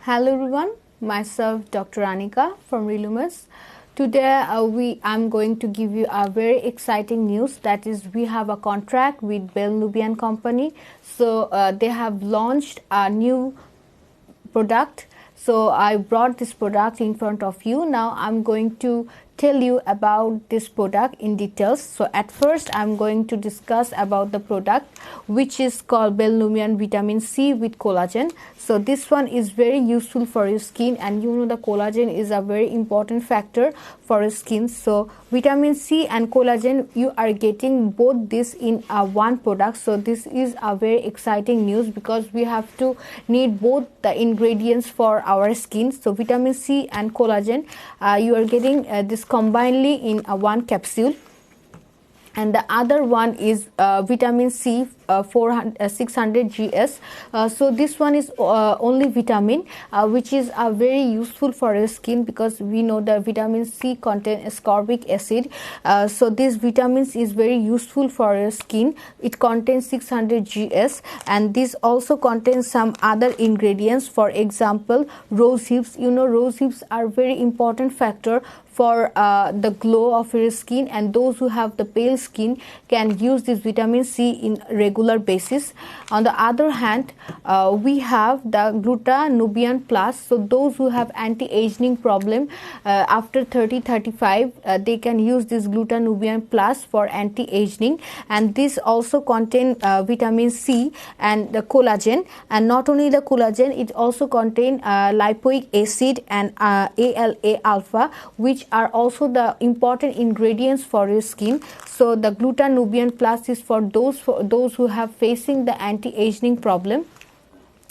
Hello everyone, myself Dr. Anika from Relumus. Today I'm going to give you a very exciting news, that is we have a contract with Bell Nubian company. So they have launched a new product. So I brought this product in front of you. Now I'm going to tell you about this product in details. So at first I'm going to discuss about the product, which is called Bell Nubian Vitamin C with collagen. So this one is very useful for your skin, and you know the collagen is a very important factor for your skin. So vitamin C and collagen, you are getting both this in one product. So this is a very exciting news because we have to need both the ingredients for our skin. So vitamin C and collagen, you are getting this combinedly in one capsule, and the other one is vitamin C 600 gs. So this one is only vitamin, which is very useful for your skin, because we know that vitamin C contains ascorbic acid. So this vitamins is very useful for your skin. It contains 600 gs, and this also contains some other ingredients. For example, rose hips. You know, rose hips are very important factor for the glow of your skin, and those who have the pale skin can use this vitamin C in regular basis. On the other hand, we have the Gluta-Nubian Plus. So those who have anti-aging problem after 30-35, they can use this Gluta-Nubian Plus for anti-aging, and this also contain vitamin C and the collagen. And not only the collagen, it also contain lipoic acid and ALA alpha, which are also the important ingredients for your skin. So the Gluta-Nubian Plus is for those who have facing the anti-aging problem.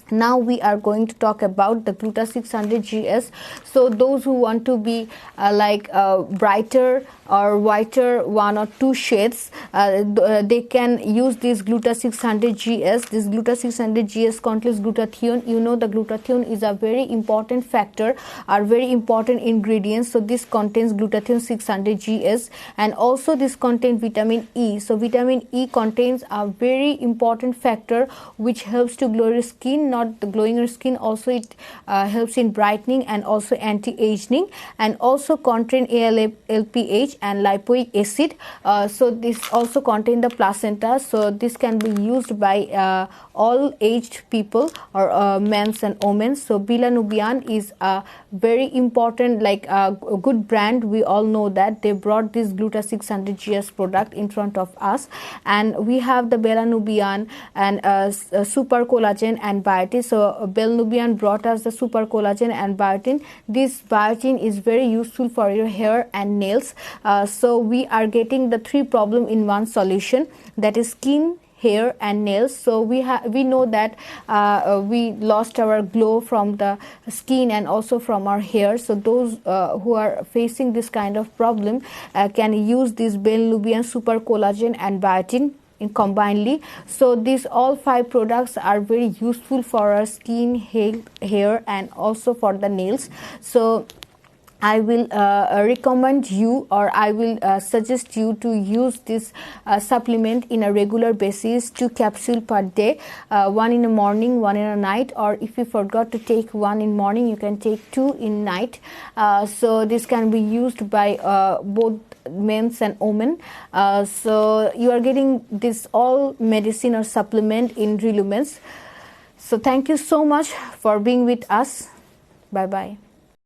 Now we are going to talk about the Gluta 600 gs. So those who want to be brighter or whiter 1 or 2 shades, they can use this Gluta 600 gs. This Gluta 600 gs contains glutathione. You know, the glutathione is a very important factor, or very important ingredient. So this contains glutathione 600 gs, and also this contains vitamin E. So vitamin E contains a very important factor which helps to glow your skin. Not the glowing your skin, also it helps in brightening and also anti-aging, and also contain ALPH and lipoic acid. So this also contain the placenta. So this can be used by all aged people, or men and women. So Bella Nubian is a very important, a good brand. We all know that they brought this Gluta 600 gs product in front of us, and we have the Bella Nubian and super collagen and biotin. So Bell Nubian brought us the super collagen and biotin. This biotin is very useful for your hair and nails. So we are getting the 3 problem in one solution, that is skin, hair and nails. So we know that we lost our glow from the skin and also from our hair. So those who are facing this kind of problem can use this Bell Nubian super collagen and biotin in combinedly. So these all 5 products are very useful for our skin, hair and also for the nails. So I will recommend you, or I will suggest you to use this supplement in a regular basis, 2 capsules per day, 1 in the morning, 1 in the night, or if you forgot to take 1 in morning, you can take 2 in night. So this can be used by both men and women. So you are getting this all medicine or supplement in Relumus. So thank you so much for being with us. Bye bye.